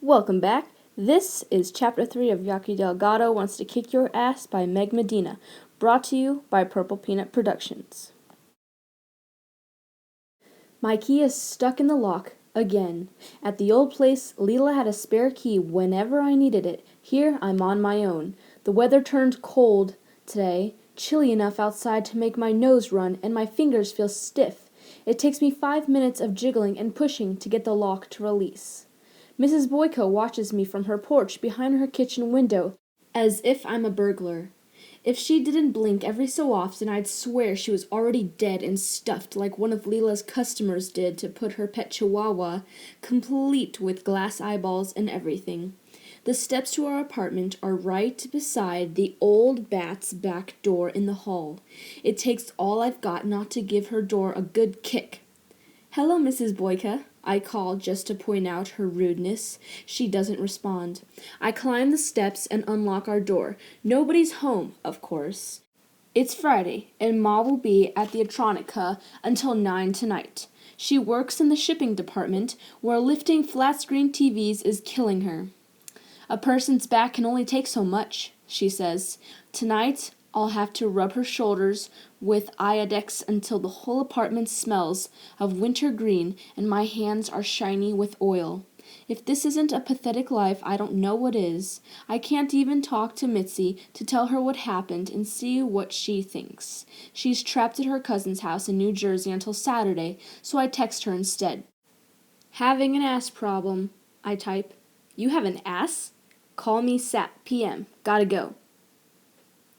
Welcome back. This is Chapter 3 of Yaqui Delgado Wants to Kick Your Ass by Meg Medina, brought to you by Purple Peanut Productions. My key is stuck in the lock, again. At the old place, Leela had a spare key whenever I needed it. Here, I'm on my own. The weather turned cold today, chilly enough outside to make my nose run, and my fingers feel stiff. It takes me 5 minutes of jiggling and pushing to get the lock to release. Mrs. Boyko watches me from her porch behind her kitchen window, as if I'm a burglar. If she didn't blink every so often, I'd swear she was already dead and stuffed like one of Leela's customers did to put her pet chihuahua, complete with glass eyeballs and everything. The steps to our apartment are right beside the old bat's back door in the hall. It takes all I've got not to give her door a good kick. "Hello, Mrs. Boyka," I call just to point out her rudeness. She doesn't respond. I climb the steps and unlock our door. Nobody's home, of course. It's Friday, and Ma will be at the Atronica until 9 tonight. She works in the shipping department, where lifting flat-screen TVs is killing her. "A person's back can only take so much," she says. "Tonight, I'll have to rub her shoulders with Iodex until the whole apartment smells of wintergreen and my hands are shiny with oil. If this isn't a pathetic life, I don't know what is. I can't even talk to Mitzi to tell her what happened and see what she thinks. She's trapped at her cousin's house in New Jersey until Saturday, so I text her instead. "Having an ass problem," I type. "You have an ass? Call me Sat PM. Gotta go."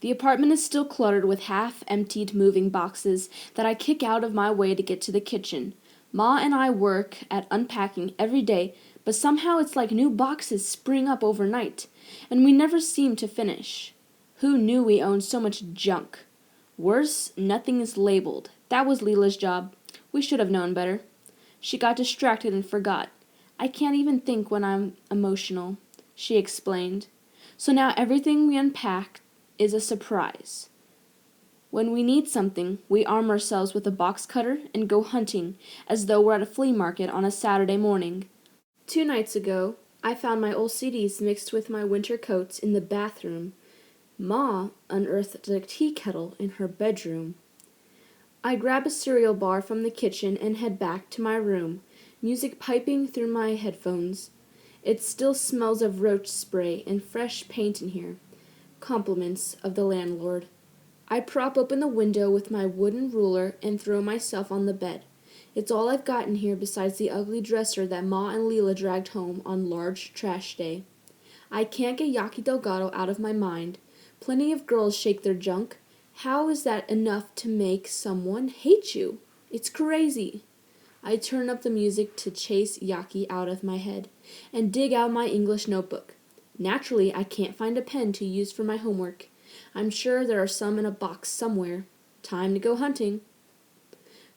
The apartment is still cluttered with half-emptied moving boxes that I kick out of my way to get to the kitchen. Ma and I work at unpacking every day, but somehow it's like new boxes spring up overnight, and we never seem to finish. Who knew we owned so much junk? Worse, nothing is labeled. That was Leela's job. We should have known better. She got distracted and forgot. "I can't even think when I'm emotional," she explained. "So now everything we unpacked is a surprise. When we need something, we arm ourselves with a box cutter and go hunting, as though we're at a flea market on a Saturday morning. 2 nights ago, I found my old CDs mixed with my winter coats in the bathroom. Ma unearthed a tea kettle in her bedroom. I grab a cereal bar from the kitchen and head back to my room, music piping through my headphones. It still smells of roach spray and fresh paint in here. Compliments of the landlord. I prop open the window with my wooden ruler and throw myself on the bed. It's all I've got in here besides the ugly dresser that Ma and Leela dragged home on large trash day. I can't get Yaqui Delgado out of my mind. Plenty of girls shake their junk. How is that enough to make someone hate you? It's crazy. I turn up the music to chase Yaqui out of my head and dig out my English notebook. Naturally, I can't find a pen to use for my homework. I'm sure there are some in a box somewhere. Time to go hunting.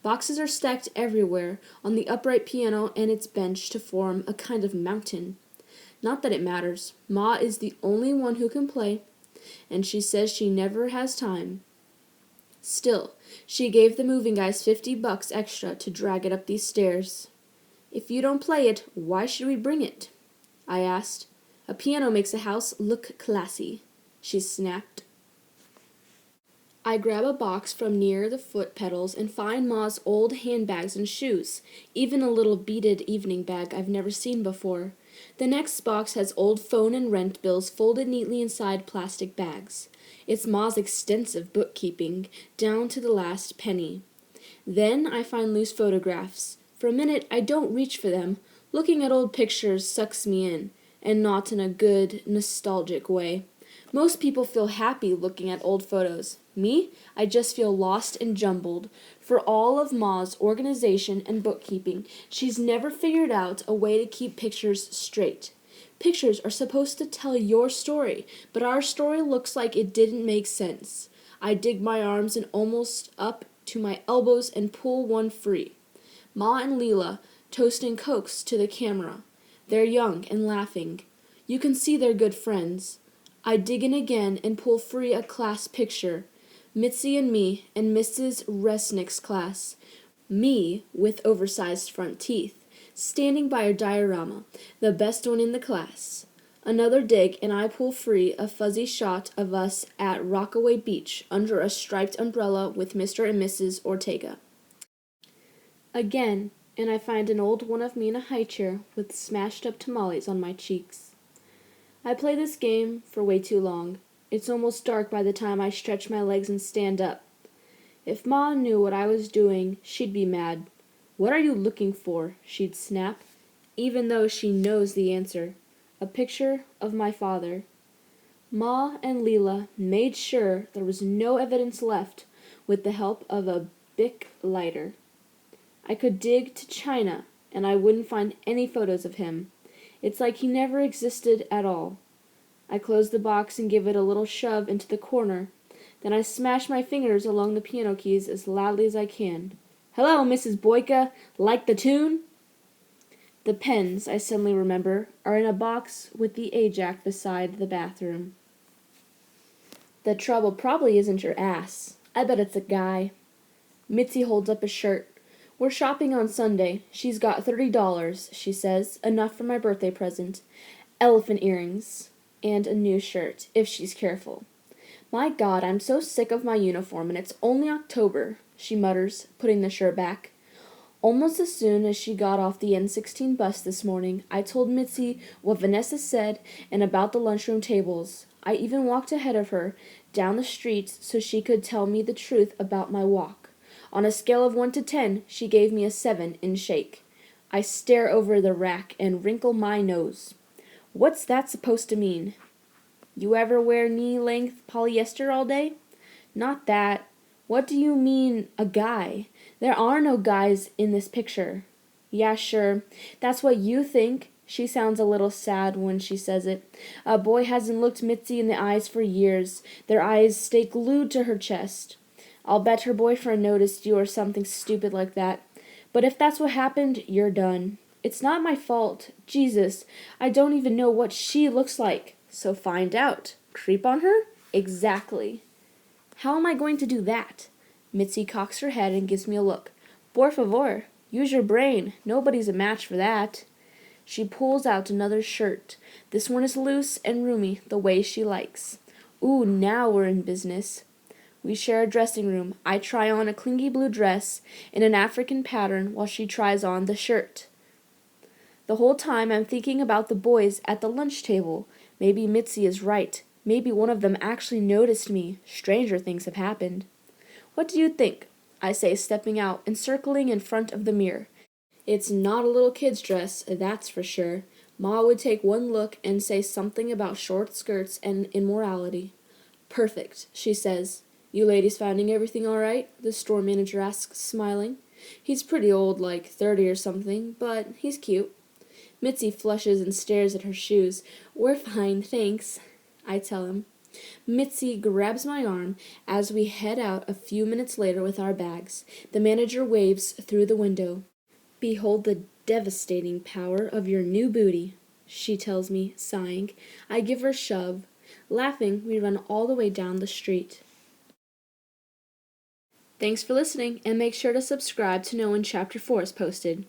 Boxes are stacked everywhere, on the upright piano and its bench to form a kind of mountain. Not that it matters. Ma is the only one who can play, and she says she never has time. Still, she gave the moving guys $50 extra to drag it up these stairs. "If you don't play it, why should we bring it?" I asked. "A piano makes a house look classy," she snapped. I grab a box from near the foot pedals and find Ma's old handbags and shoes, even a little beaded evening bag I've never seen before. The next box has old phone and rent bills folded neatly inside plastic bags. It's Ma's extensive bookkeeping, down to the last penny. Then I find loose photographs. For a minute I don't reach for them. Looking at old pictures sucks me in, and not in a good, nostalgic way. Most people feel happy looking at old photos. Me, I just feel lost and jumbled. For all of Ma's organization and bookkeeping, she's never figured out a way to keep pictures straight. Pictures are supposed to tell your story, but our story looks like it didn't make sense. I dig my arms in almost up to my elbows and pull one free. Ma and Leela toasting Cokes to the camera. They're young and laughing. You can see they're good friends. I dig in again and pull free a class picture. Mitzi and me and Mrs. Resnick's class. Me with oversized front teeth. standing by her diorama, the best one in the class. Another dig, and I pull free a fuzzy shot of us at Rockaway Beach under a striped umbrella with Mr. and Mrs. Ortega. Again, and I find an old one of me in a high chair with smashed up tamales on my cheeks. I play this game for way too long. It's almost dark by the time I stretch my legs and stand up. If Ma knew what I was doing, she'd be mad. "What are you looking for?" she'd snap, even though she knows the answer. A picture of my father. Ma and Leela made sure there was no evidence left with the help of a Bic lighter. I could dig to China, and I wouldn't find any photos of him. It's like he never existed at all. I close the box and give it a little shove into the corner. Then I smash my fingers along the piano keys as loudly as I can. "Hello, Mrs. Boyka. Like the tune?" The pens, I suddenly remember, are in a box with the Ajax beside the bathroom. The trouble probably isn't your ass. I bet it's a guy. Mitzi holds up a shirt. "We're shopping on Sunday. She's got $30, she says, enough for my birthday present. Elephant earrings. And a new shirt, if she's careful. My God, I'm so sick of my uniform, and it's only October," she mutters, putting the shirt back. Almost as soon as she got off the N16 bus this morning, I told Mitzi what Vanessa said and about the lunchroom tables. I even walked ahead of her down the street so she could tell me the truth about my walk. On a scale of 1 to 10, she gave me a 7 in shake. I stare over the rack and wrinkle my nose. What's that supposed to mean? "You ever wear knee-length polyester all day?" "Not that. What do you mean, a guy? There are no guys in this picture." "Yeah, sure. That's what you think." She sounds a little sad when she says it. A boy hasn't looked Mitzi in the eyes for years. Their eyes stay glued to her chest. I'll bet her boyfriend noticed you or something stupid like that. But if that's what happened, you're done. It's not my fault. Jesus, I don't even know what she looks like. So find out. Creep on her? Exactly. How am I going to do that? Mitzi cocks her head and gives me a look. Por favor, use your brain. Nobody's a match for that. She pulls out another shirt. This one is loose and roomy, the way she likes. Ooh, now we're in business. We share a dressing room. I try on a clingy blue dress in an African pattern while she tries on the shirt. The whole time I'm thinking about the boys at the lunch table. Maybe Mitzi is right. Maybe one of them actually noticed me. Stranger things have happened. What do you think? I say, stepping out and circling in front of the mirror. It's not a little kid's dress, that's for sure. Ma would take one look and say something about short skirts and immorality. Perfect, she says. You ladies finding everything all right? The store manager asks, smiling. He's pretty old, like 30 or something, but he's cute. Mitzi flushes and stares at her shoes. We're fine, thanks, I tell him. Mitzi grabs my arm as we head out a few minutes later with our bags. The manager waves through the window. Behold the devastating power of your new booty, she tells me, sighing. I give her a shove. Laughing, we run all the way down the street. Thanks for listening, and make sure to subscribe to know when Chapter 4 is posted.